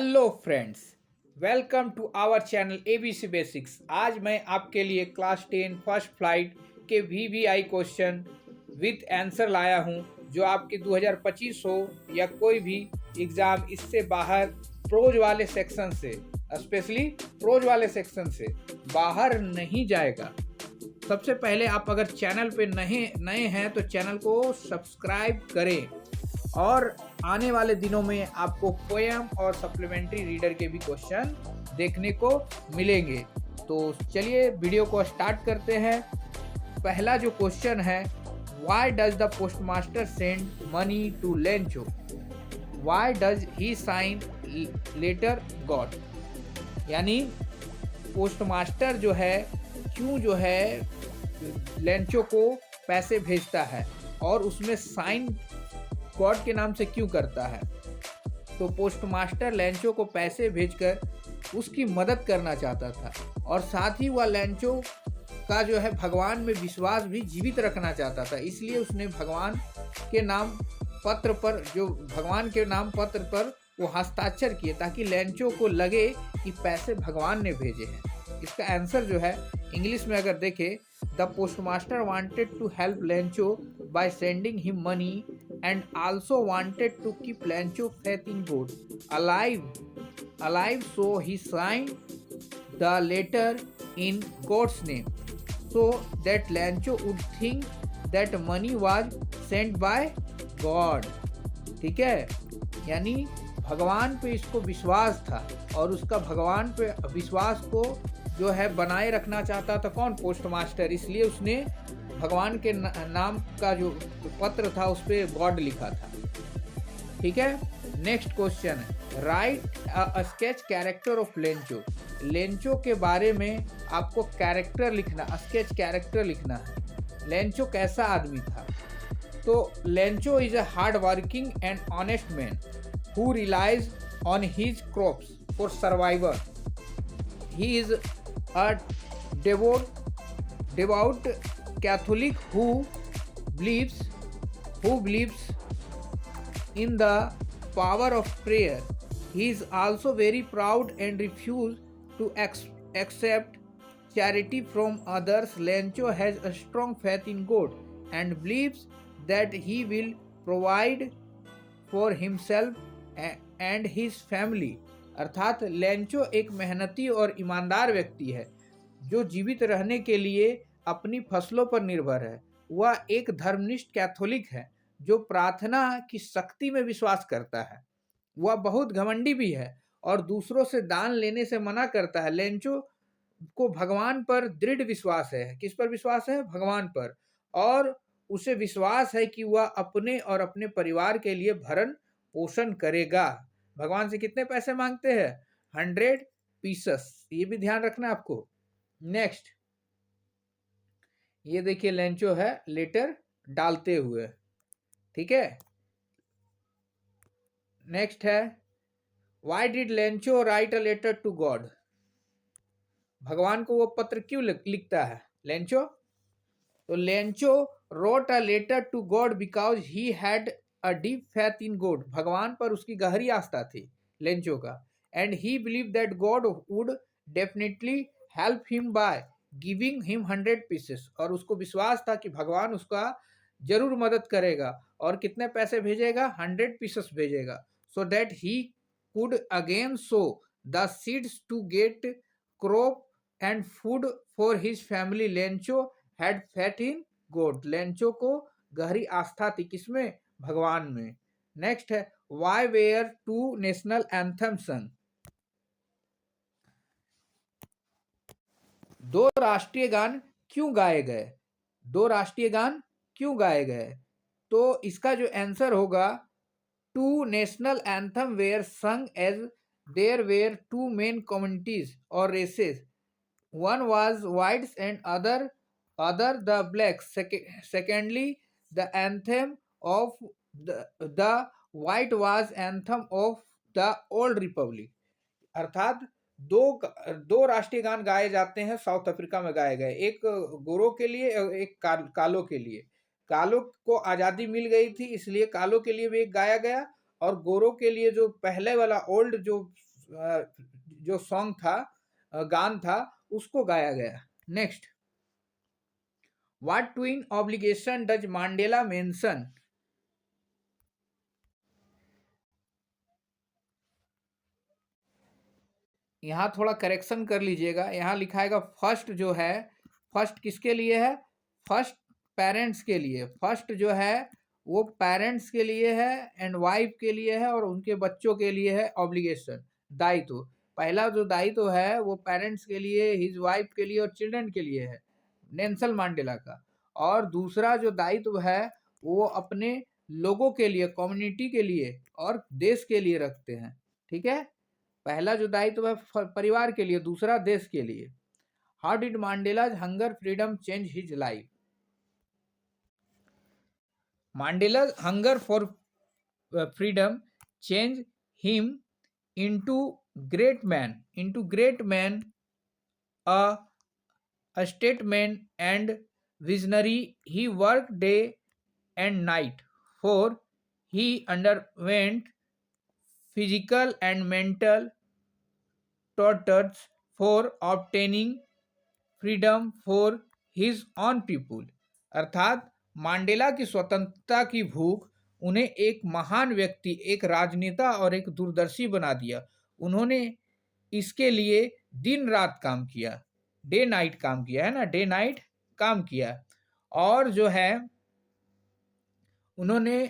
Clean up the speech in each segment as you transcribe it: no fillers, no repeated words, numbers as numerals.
Hello friends, welcome to our channel ABC basics. आज मैं आपके लिए क्लास 10 फर्स्ट फ्लाइट के वीवीआई क्वेश्चन विथ आंसर लाया हूं, जो आपके 2025 हो या कोई भी एग्ज़ाम इससे बाहर प्रोज वाले सेक्शन से, स्पेशली प्रोज वाले सेक्शन से बाहर नहीं जाएगा। सबसे पहले आप अगर चैनल पे नए हैं तो चैनल को सब्सक्राइब करें और आने वाले दिनों में आपको पोएम और सप्लीमेंट्री रीडर के भी क्वेश्चन देखने को मिलेंगे। तो चलिए वीडियो को स्टार्ट करते हैं। पहला जो क्वेश्चन है, why does the postmaster send money to Lencho? Why does he sign letter God? यानी पोस्टमास्टर जो है क्यों जो है लेंचो को पैसे भेजता है और उसमें साइन गॉड के नाम से क्यों करता है? तो पोस्टमास्टर लेंचो को पैसे भेजकर उसकी मदद करना चाहता था और साथ ही वह लेंचो का जो है भगवान में विश्वास भी जीवित रखना चाहता था। इसलिए उसने भगवान के नाम पत्र पर वो हस्ताक्षर किए ताकि लेंचो को लगे कि पैसे भगवान ने भेजे हैं। इसका आंसर जो है इंग्लिश में अगर देखें, the postmaster wanted to help Lencho by sending him money and also wanted to keep Lencho faith in God alive, so he signed the letter in God's name so that Lencho would think that money was sent by God। ठीक है, यानी भगवान पे इसको विश्वास था और उसका भगवान पे विश्वास को जो है बनाए रखना चाहता था कौन? पोस्टमास्टर। इसलिए उसने भगवान के नाम का जो पत्र था उस पर गॉड लिखा था। ठीक है, नेक्स्ट क्वेश्चन है, right a sketch character of Lencho. Lencho के बारे में आपको कैरेक्टर लिखना, स्केच कैरेक्टर लिखना है। लेंचो कैसा आदमी था? तो Lencho is a hard working and honest man who relies on his crops for survival. He is a devout Catholic who believes in the power of prayer. He is also very proud and refuses to accept charity from others. Lencho has a strong faith in God and believes that he will provide for himself and his family. अर्थात Lencho एक मेहनती और ईमानदार व्यक्ति है जो जीवित रहने के लिए अपनी फसलों पर निर्भर है। वह एक धर्मनिष्ठ कैथोलिक है जो प्रार्थना की शक्ति में विश्वास करता है। वह बहुत घमंडी भी है और दूसरों से दान लेने से मना करता है। लेंचो को भगवान पर दृढ़ विश्वास है। किस पर विश्वास है? भगवान पर। और उसे विश्वास है कि वह अपने और अपने परिवार के लिए भरण पोषण करेगा। भगवान से कितने पैसे मांगते हैं? 100 पीसेस। ये भी ध्यान रखना आपको। नेक्स्ट, ये देखिए लेंचो है लेटर डालते हुए। ठीक है, नेक्स्ट है, why did Lencho write a letter to God? भगवान को वो पत्र क्यों लिखता है लेंचो? तो Lencho wrote a letter to God because he had a deep faith in God. भगवान पर उसकी गहरी आस्था थी लेंचो का। And he believe that God would definitely help him by giving him 100 pieces. और उसको विश्वास था कि भगवान उसका जरूर मदद करेगा और कितने पैसे भेजेगा? 100 पीसेस भेजेगा। So that he could again sow the seeds to get crop and food for his family. Lencho had faith in God. Lencho को गहरी आस्था थी किसमें? भगवान में। नेक्स्ट है, why were two national anthem sung? दो राष्ट्रीय गान क्यों गाए गए? दो राष्ट्रीय गान क्यों गाए गए? तो इसका जो आंसर होगा, two national anthem were sung as there were two main communities और races, one was whites and other the blacks. Secondly, the anthem of the white was anthem of the old republic। अर्थात दो राष्ट्रीय गान गाए जाते हैं south Africa में गाए गए, एक गोरों के लिए और एक कालों के लिए। कालों को आज़ादी मिल गई थी इसलिए कालों के लिए भी एक गाया गया और गोरों के लिए जो पहले वाला ओल्ड जो जो सॉन्ग था, गान था, उसको गाया गया। Next, what twin obligation does Mandela mention? यहाँ थोड़ा करेक्शन कर लीजिएगा, यहाँ लिखाएगा फर्स्ट जो है, फर्स्ट किसके लिए है? फर्स्ट पेरेंट्स के लिए। फर्स्ट जो है वो पेरेंट्स के लिए है एंड वाइफ के लिए है और उनके बच्चों के लिए है ऑब्लिगेशन, दायित्व। पहला जो दायित्व है वो पेरेंट्स के लिए, हिज वाइफ के लिए और चिल्ड्रन के लिए है, नेल्सन मंडेला का। और दूसरा जो दायित्व है वो अपने लोगों के लिए, कम्युनिटी के लिए और देश के लिए रखते हैं। ठीक है, पहला जो दायित्व है परिवार के लिए, दूसरा देश के लिए। How did Mandela's hunger freedom change his life? Mandela's hunger for freedom changed him into great man, a statesman and visionary. He worked day and night, for he underwent physical and mental tortures for obtaining freedom for his on people. अर्थात मांडेला की स्वतंत्रता की भूख उन्हें एक महान व्यक्ति, एक राजनेता और एक दूरदर्शी बना दिया। उन्होंने इसके लिए दिन रात काम किया, डे नाइट काम किया, है ना, डे नाइट काम किया। और जो है उन्होंने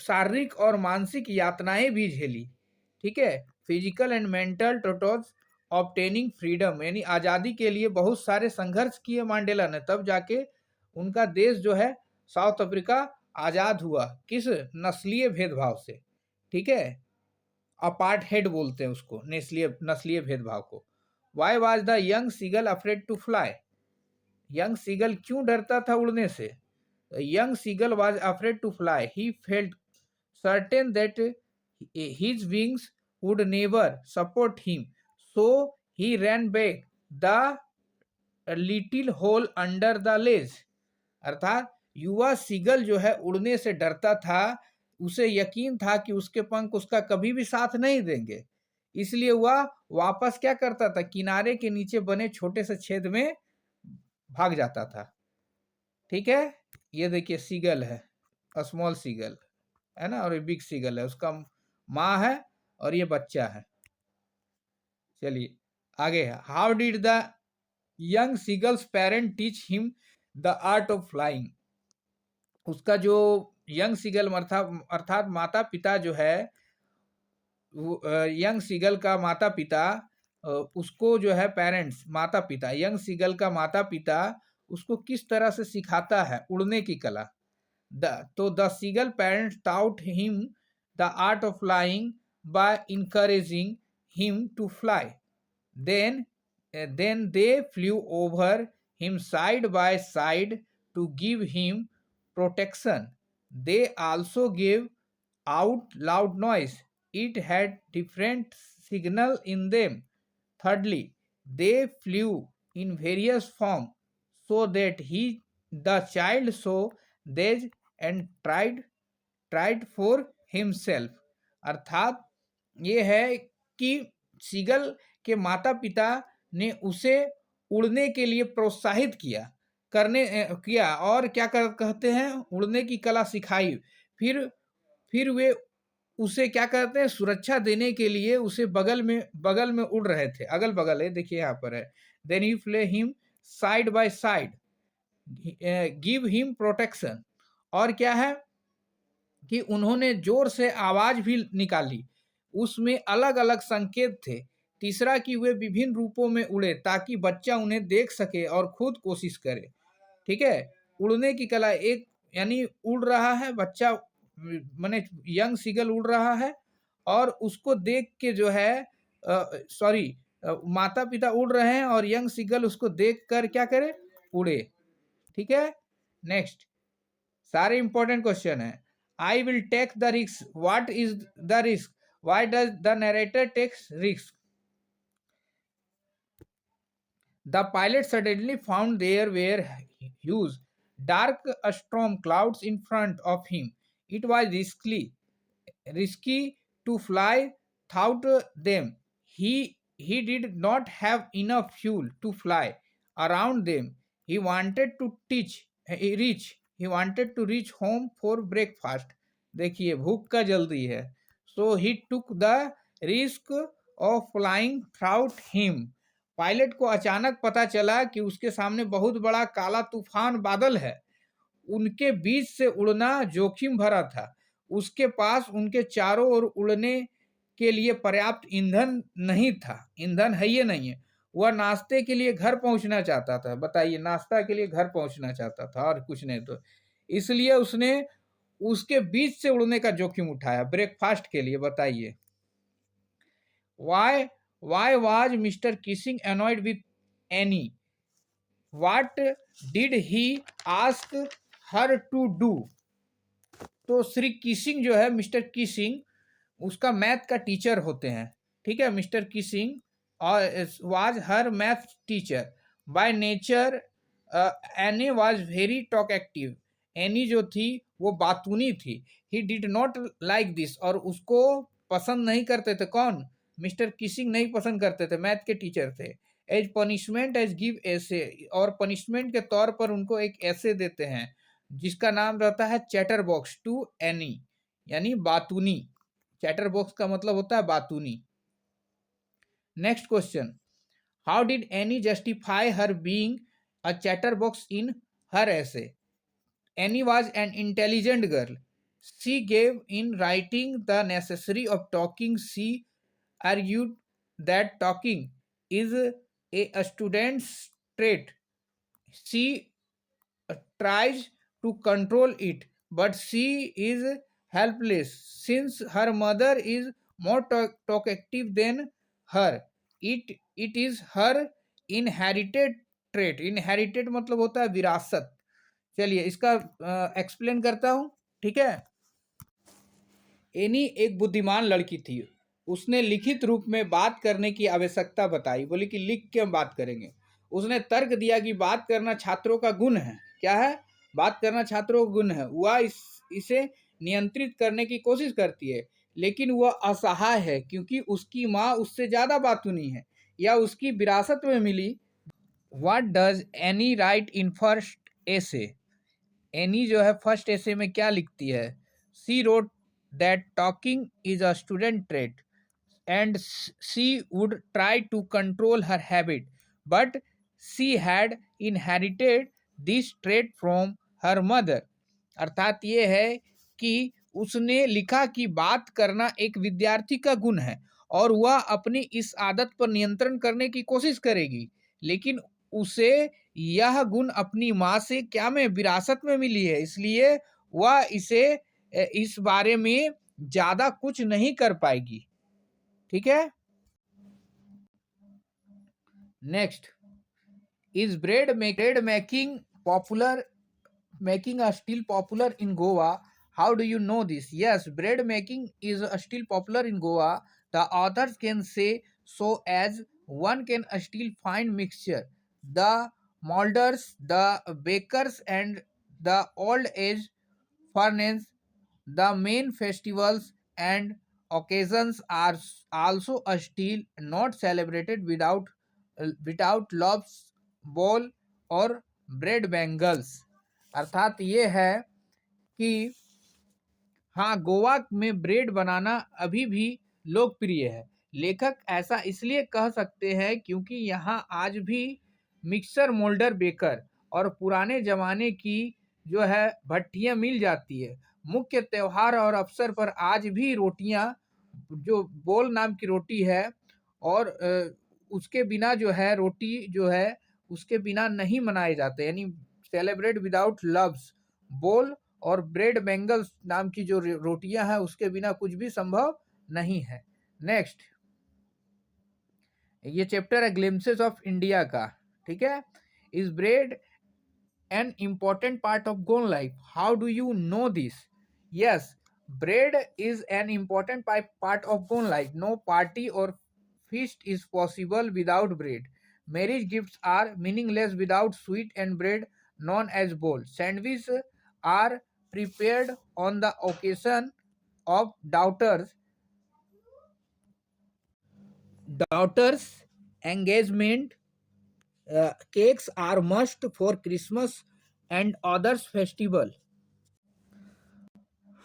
शारीरिक और मानसिक यातनाएं भी झेली। ठीक है, physical and mental tortures obtaining freedom, यानी आज़ादी के लिए बहुत सारे संघर्ष किए मांडेला ने, तब जाके उनका देश जो है साउथ अफ्रीका आज़ाद हुआ। किस नस्लीय भेदभाव से? ठीक है, अपार्टहेड बोलते हैं उसको, नस्लीय भेदभाव को। Why was the young seagull afraid to fly? Young seagull क्यों डरता था उड़ने से? Young seagull was afraid to fly, he felt certain that his wings would never support him, so he ran back the little hole under the ledge। अर्थात युवा seagull जो है उड़ने से डरता था, उसे यकीन था कि उसके पंख उसका कभी भी साथ नहीं देंगे, इसलिए वह वापस क्या करता था, किनारे के नीचे बने छोटे से छेद में भाग जाता था। ठीक है, ये देखिए सीगल है, स्मॉल सीगल है ना, और ये बिग सीगल है, उसका माँ है और ये बच्चा है। चलिए आगे है, how did the young seagulls parent teach him the art of flying? उसका जो यंग सीगल अर्थात माता पिता जो है, यंग सीगल का माता पिता उसको जो है, पेरेंट्स माता पिता, यंग सीगल का माता पिता उसको किस तरह से सिखाता है उड़ने की कला? तो the seagull parents taught him the art of flying by encouraging him to fly. Then they flew over him side by side to give him protection. They also gave out loud noise. It had different signal in them. Thirdly, they flew in various form so that the child saw these and tried for himself। अर्थात ये है कि seagull के माता पिता ने उसे उड़ने के लिए प्रोत्साहित किया और क्या कहते हैं, उड़ने की कला सिखाई। फिर वे उसे क्या कहते हैं, सुरक्षा देने के लिए उसे बगल में उड़ रहे थे, अगल बगल है, देखिए यहाँ पर है। Then he Phule him side by side, give him protection. और क्या है कि उन्होंने जोर से आवाज भी निकाली, उसमें अलग अलग संकेत थे। तीसरा कि वे विभिन्न रूपों में उड़े ताकि बच्चा उन्हें देख सके और खुद कोशिश करे। ठीक है, उड़ने की कला, एक यानी उड़ रहा है बच्चा, माने यंग सीगल उड़ रहा है और उसको देख के जो है, माता पिता उड़ रहे हैं और यंग सीगल उसको देख कर क्या करे, उड़े। ठीक है, नेक्स्ट, सारे इंपॉर्टेंट क्वेश्चन है। I will take the risk, what is the risk, why does the narrator takes risk? The pilot suddenly found there were huge, dark storm clouds in front of him. It was risky to fly without them. he did not have enough fuel to fly around them. He wanted to he wanted to reach home for breakfast. देखिए भूख का जल्दी है. So he took the risk of flying without him. Pilot को अचानक पता चला कि उसके सामने बहुत बड़ा काला तूफान बादल है. उनके बीच से उड़ना जोखिम भरा था. उसके पास उनके चारों ओर उड़ने के लिए पर्याप्त ईंधन नहीं था. ईंधन है ये नहीं है. वह नाश्ते के लिए घर पहुंचना चाहता था. बताइए, नाश्ता के लिए घर पहुंचना चाहता था और कुछ नहीं. तो इसलिए उसने उसके बीच से उड़ने का जोखिम उठाया ब्रेकफास्ट के लिए. बताइए, why was mister Keesing annoyed with Annie? What did he ask her to do? तो श्री किसिंग जो है, मिस्टर किसिंग, उसका मैथ का टीचर होते हैं. ठीक है, मिस्टर किसिंग और was her math teacher. By nature Annie was very talkative. Annie जो थी वो बातूनी थी. He did not like this, और उसको पसंद नहीं करते थे. कौन? मिस्टर किसिंग नहीं पसंद करते थे, मैथ के टीचर थे. एज पनिशमेंट एज गिव ऐसे, और पनिशमेंट के तौर पर उनको एक ऐसे देते हैं जिसका नाम रहता है चैटर बॉक्स टू एनी, यानी बातूनी. चैटर बॉक्स का मतलब होता है बातूनी. Next question, how did Annie justify her being a chatterbox in her essay? Annie was an intelligent girl. She gave in writing the necessary of talking. She argued that talking is a student's trait. She tries to control it, but she is helpless since her mother is more talkative than her. It is her inherited trait. Inherited मतलब होता है विरासत. चलिए इसका explain करता हूँ. ठीक है, एनी एक बुद्धिमान लड़की थी. उसने लिखित रूप में बात करने की आवश्यकता बताई. बोली कि लिख के हम बात करेंगे. उसने तर्क दिया कि बात करना छात्रों का गुण है. क्या है? बात करना छात्रों का गुण है. वह इसे नियंत्रित करने की कोशिश करती है, लेकिन वह असहाय है क्योंकि उसकी माँ उससे ज़्यादा बातूनी है या उसकी विरासत में मिली. What does Annie write in first essay? Annie जो है फर्स्ट एसे में क्या लिखती है? She wrote that talking is a student trait and she would try to control her habit, but she had inherited this trait from her mother. अर्थात ये है कि उसने लिखा कि बात करना एक विद्यार्थी का गुण है और वह अपनी इस आदत पर नियंत्रण करने की कोशिश करेगी, लेकिन उसे यह गुण अपनी माँ से क्या में विरासत में मिली है, इसलिए वह इसे इस बारे में ज़्यादा कुछ नहीं कर पाएगी. ठीक है. Next, is bread making popular making a still popular in Goa? How do you know this? Yes, bread making is still popular in Goa. The authors can say so as one can still find mixture. The molders, the bakers, and the old age furnace. The main festivals and occasions are also still not celebrated without loaves, bowl और bread bangles. अर्थात ये है कि हाँ, गोवा में bread बनाना अभी भी लोकप्रिय है. लेखक ऐसा इसलिए कह सकते हैं क्योंकि यहाँ आज भी मिक्सर, मोल्डर, बेकर और पुराने ज़माने की जो है भट्टियाँ मिल जाती है. मुख्य त्यौहार और अवसर पर आज भी रोटियाँ, जो बोल नाम की रोटी है, और उसके बिना जो है रोटी जो है उसके बिना नहीं मनाए जाते, यानी सेलिब्रेट विदाउट लव्स. बोल और ब्रेड बेंगल्स नाम की जो रोटियां हैं उसके बिना कुछ भी संभव नहीं है. नेक्स्ट, ये चैप्टर है ग्लिम्सेस ऑफ इंडिया का. ठीक है. Is bread an important part of Goan life? How do you know this? Yes, bread is an important part of Goan life. No party or feast is possible without bread. Marriage gifts are meaningless without sweet and bread known as bol. Sandwiches are prepared on the occasion of daughters Daughters engagement cakes are must for Christmas and others festival.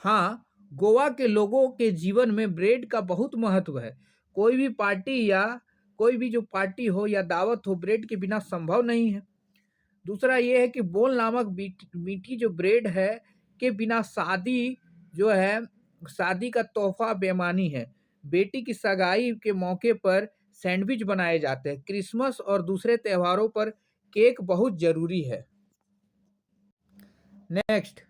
हाँ, गोवा के लोगों के जीवन में bread का बहुत महत्व है। कोई भी पार्टी या कोई भी जो पार्टी हो या दावत हो, ब्रेड के बिना संभव नहीं है। दूसरा ये है कि बोल नामक मीठी जो ब्रेड है के बिना शादी जो है, शादी का तोहफा बेमानी है। बेटी की सगाई के मौके पर सैंडविच बनाए जाते हैं। क्रिसमस और दूसरे त्योहारों पर केक बहुत जरूरी है। Next,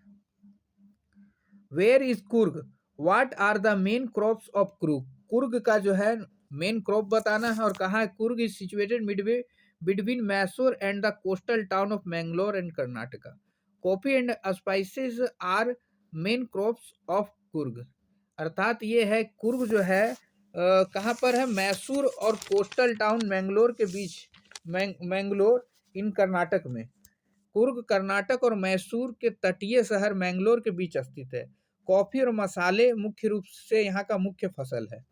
where is Coorg? What are the main crops of Coorg? Coorg का जो है मेन क्रॉप बताना है और कहाँ है। Coorg is situated midway between Mysore and the coastal town of Mangalore and Karnataka. Coffee and spices are main crops of Coorg. अर्थात ये है कुर्ग जो है कहाँ पर है, मैसूर और कोस्टल टाउन मैंगलोर के बीच, मैंगलोर इन कर्नाटक में। कुर्ग कर्नाटक और मैसूर के तटीय शहर मैंगलोर के बीच स्थित है। कॉफी और मसाले मुख्य रूप से यहाँ का मुख्य फसल है।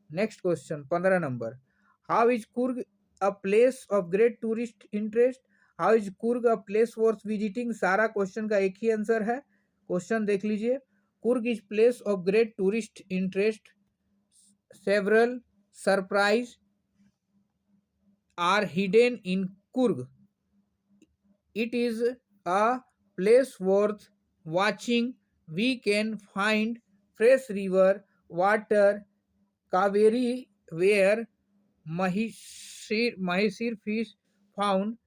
Next question 15 number, how is Coorg a place of great tourist interest? How is Coorg a place worth visiting? सारा क्वेश्चन का एक ही आंसर है। क्वेश्चन देख लीजिए, Coorg is place of great tourist interest, several surprise are hidden in Coorg. It is a place worth watching. We can find fresh river water, Kaveri, where Mahishir fish found.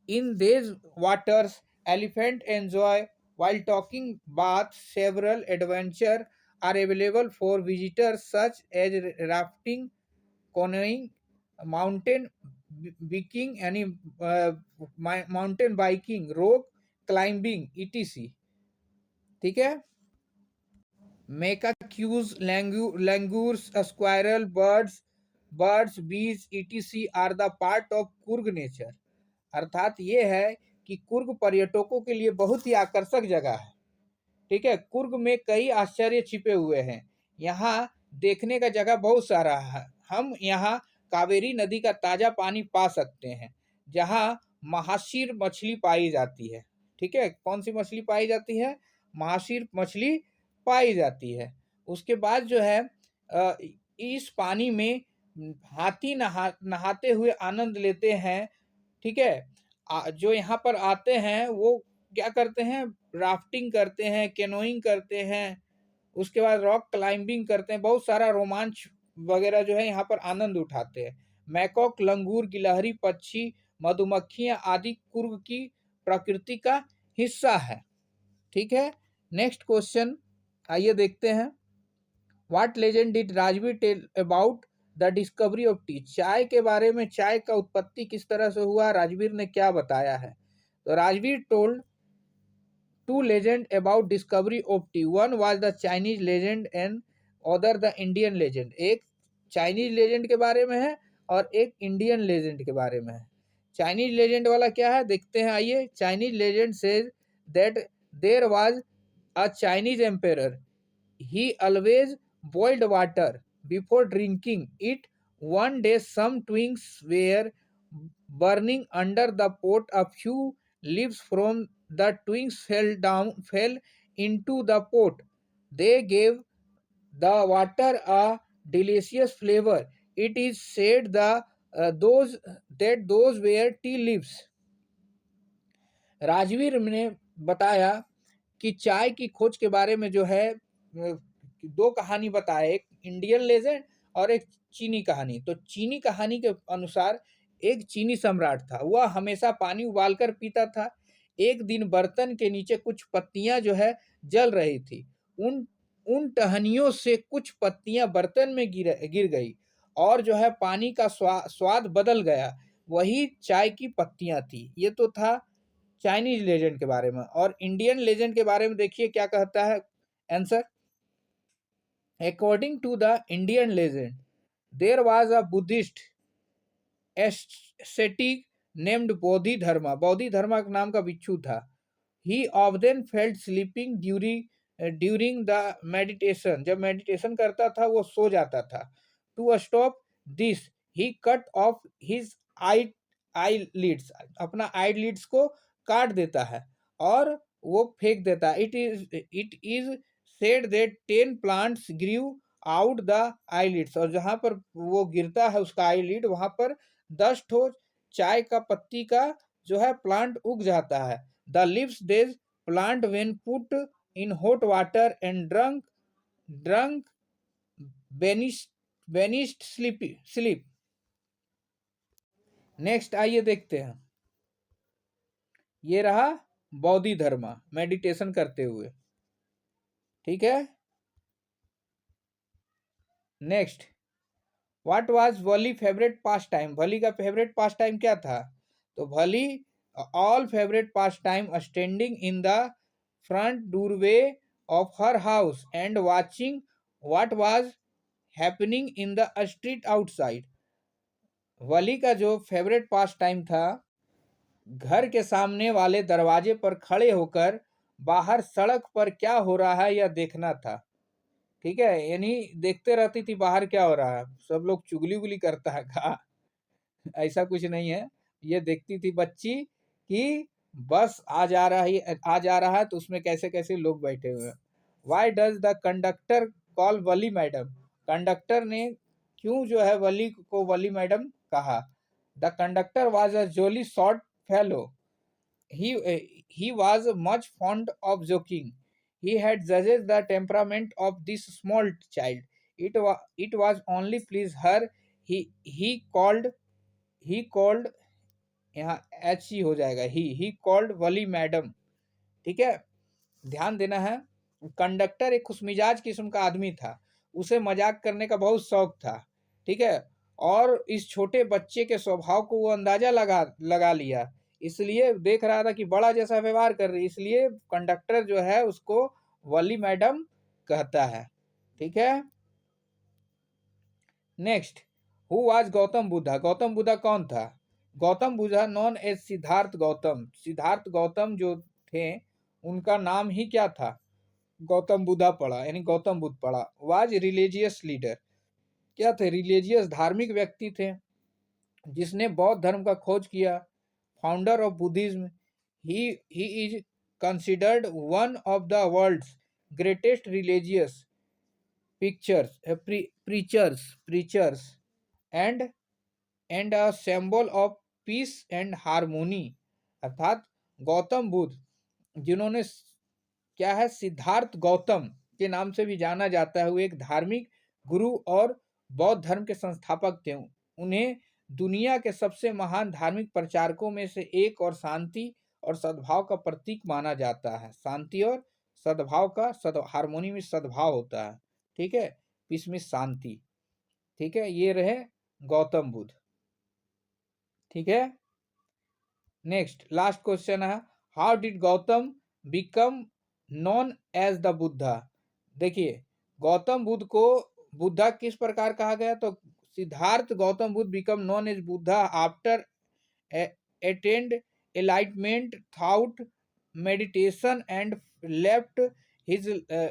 In these waters, elephant enjoy while talking bath. Several adventures are available for visitors such as rafting, canoeing, mountain biking, any mountain biking, rock climbing, etc. ठीक है। Macaques, langurs, squirrel, birds, bees, etc. are the part of Coorg nature. अर्थात ये है कि कुर्ग पर्यटकों के लिए बहुत ही आकर्षक जगह है। ठीक है, कुर्ग में कई आश्चर्य छिपे हुए हैं। यहाँ देखने का जगह बहुत सारा है। हम यहाँ कावेरी नदी का ताजा पानी पा सकते हैं, जहाँ महाशीर मछली पाई जाती है। ठीक है, कौन सी मछली पाई जाती है? महाशीर मछली पाई जाती है। उसके बाद जो है इस पानी में हाथी नहाते हुए आनंद लेते हैं। ठीक है, जो यहाँ पर आते हैं वो क्या करते हैं, राफ्टिंग करते हैं, कैनोइंग करते हैं, उसके बाद रॉक क्लाइंबिंग करते हैं, बहुत सारा रोमांच वगैरह जो है यहाँ पर आनंद उठाते हैं। मैकॉक, लंगूर, गिलहरी पक्षी, मधुमक्खियां आदि कुर्ग की प्रकृति का हिस्सा है। ठीक है, नेक्स्ट क्वेश्चन आइए देखते हैं। What legend did Rajvir tell about the discovery of tea? चाय के बारे में, चाय का उत्पत्ति किस तरह से हुआ, राजवीर ने क्या बताया है? तो Rajveer told two legend about discovery of tea. One was the Chinese legend and other the Indian legend. एक चाइनीज लेजेंड के बारे में है और एक इंडियन लेजेंड के बारे में है। चाइनीज लेजेंड वाला क्या है देखते हैं, आइए। Chinese legend says that there was a Chinese emperor, he always boiled water before drinking it. One day some twigs were burning under the pot. A few leaves from the twigs fell into the pot. They gave the water a delicious flavor. It is said those were tea leaves. Rajveer ने बताया कि चाय की खोज के बारे में जो है दो कहानी बताए, एक इंडियन लेजेंड और एक चीनी कहानी। तो चीनी कहानी के अनुसार एक चीनी सम्राट था, वह हमेशा पानी उबालकर पीता था। एक दिन बर्तन के नीचे कुछ पत्तियां जो है जल रही थी। उन उन टहनियों से कुछ पत्तियां बर्तन में गिर गई और जो है पानी का स्वाद बदल गया। वही चाय की पत्तियां थी। ये तो था चाइनीज लेजेंड के बारे में। और इंडियन लेजेंड के बारे में देखिए क्या कहता है answer. According to the Indian legend, there was a Buddhist ascetic named Bodhi Dharma. Bodhi Dharma नाम का बिच्छू था। He often felt sleeping during the meditation. जब मेडिटेशन करता था वो सो जाता था। To stop this he cut off his eyelids, अपना आई लीड्स को काट देता है और वो फेंक देता है। It is said that 10 plants grew out the eyelids, और जहाँ पर वो गिरता है उसका आईलिड वहां पर 10 ठो चाय का पत्ती का जो है प्लांट उग जाता है। The leaves these plant when put in hot water and drunk banished sleep. Next आइए देखते हैं, ये रहा बौद्धि धर्म मेडिटेशन करते हुए। ठीक है, next, what was Valli favourite pastime, Valli का फेवरेट पास टाइम क्या था? तो Valli all favourite pastime standing in the front doorway of her house and watching what was happening in the street outside. Valli का जो फेवरेट पास टाइम था, घर के सामने वाले दरवाजे पर खड़े होकर बाहर सड़क पर क्या हो रहा है यह देखना था। ठीक है, यानी देखते रहती थी बाहर क्या हो रहा है, सब लोग चुगली उगली करता है का ऐसा कुछ नहीं है। ये देखती थी बच्ची कि बस आ जा रहा है तो उसमें कैसे कैसे लोग बैठे हुए हैं। Why does the conductor call Valli madam, conductor ने क्यों जो है वली को वली मैडम कहा? The conductor was a jolly short fellow, he was much fond of joking. He had judged the temperament of this small child. It was only please her. He called यहाँ H ही हो जाएगा, he called Wali madam. ठीक है, ध्यान देना है, conductor एक खुशमिजाज किस्म का आदमी था, उसे मजाक करने का बहुत शौक था। ठीक है, और इस छोटे बच्चे के स्वभाव को वो अंदाजा लगा लिया, इसलिए देख रहा था कि बड़ा जैसा व्यवहार कर रही, इसलिए कंडक्टर जो है उसको वली मैडम कहता है। ठीक है, next, who was Gautam Buddha, Gautam Buddha कौन था? गौतम बुद्धा नॉन एज सिद्धार्थ गौतम, सिद्धार्थ गौतम जो थे उनका नाम ही क्या था? गौतम बुद्धा पड़ा, यानी गौतम बुद्ध पड़ा। वाज रिलीजियस लीडर, क्या थे? रिलीजियस धार्मिक व्यक्ति थे जिसने बौद्ध धर्म का खोज किया, founder of Buddhism. He is considered one of the world's greatest religious preachers and a symbol of peace and harmony। अर्थात गौतम बुद्ध जिन्होंने क्या है, सिद्धार्थ गौतम के नाम से भी जाना जाता है, वो एक धार्मिक गुरु और बौद्ध धर्म के संस्थापक थे। उन्हें दुनिया के सबसे महान धार्मिक प्रचारकों में से एक और शांति और सद्भाव का प्रतीक माना जाता है। शांति और सद्भाव का हार्मोनी में सद्भाव होता है। ठीक है, पीस में शांति। ठीक है, ये रहे गौतम बुद्ध। ठीक है, नेक्स्ट लास्ट क्वेश्चन है, how did Gautam become known as the Buddha. देखिए, गौतम बुद्ध को बुद्धा किस प्रकार कहा गया? तो Siddhartha Gautam Buddha become known as Buddha after attained enlightenment thought meditation and left his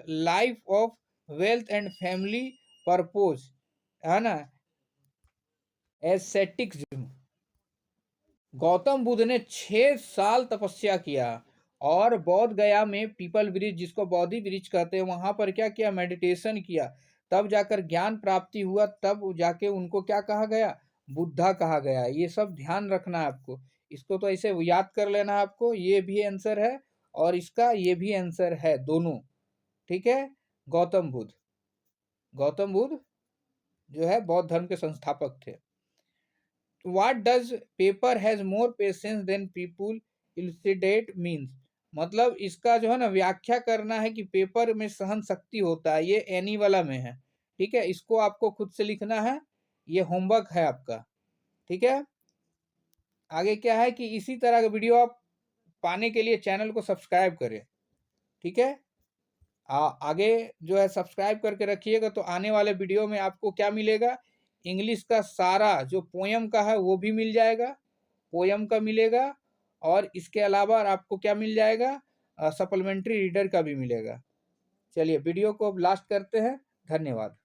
life of wealth and family purpose, है ना, एसेटिक्स। गौतम बुद्ध ने 6 साल तपस्या किया और बौद्ध गया में पीपल वृक्ष, जिसको बौद्धि वृक्ष कहते हैं, वहां पर क्या किया? मेडिटेशन किया, तब जाकर ज्ञान प्राप्ति हुआ, तब जाके उनको क्या कहा गया? बुद्धा कहा गया। ये सब ध्यान रखना है आपको, इसको तो ऐसे याद कर लेना है आपको, ये भी आंसर है और इसका ये भी आंसर है, दोनों। ठीक है, गौतम बुद्ध जो है बौद्ध धर्म के संस्थापक थे। What does paper has more patience than people elucidate means, मतलब इसका जो है ना व्याख्या करना है कि पेपर में सहन शक्ति होता है, ये एनी वाला में है। ठीक है, इसको आपको खुद से लिखना है, ये होमवर्क है आपका। ठीक है, आगे क्या है कि इसी तरह का वीडियो आप पाने के लिए चैनल को सब्सक्राइब करें। ठीक है, आगे जो है सब्सक्राइब करके रखिएगा, तो आने वाले वीडियो में आपको क्या मिलेगा? इंग्लिश का सारा जो पोयम का है वो भी मिल जाएगा, पोयम का मिलेगा, और इसके अलावा आपको क्या मिल जाएगा? सप्लीमेंट्री रीडर का भी मिलेगा। चलिए वीडियो को अब लास्ट करते हैं, धन्यवाद।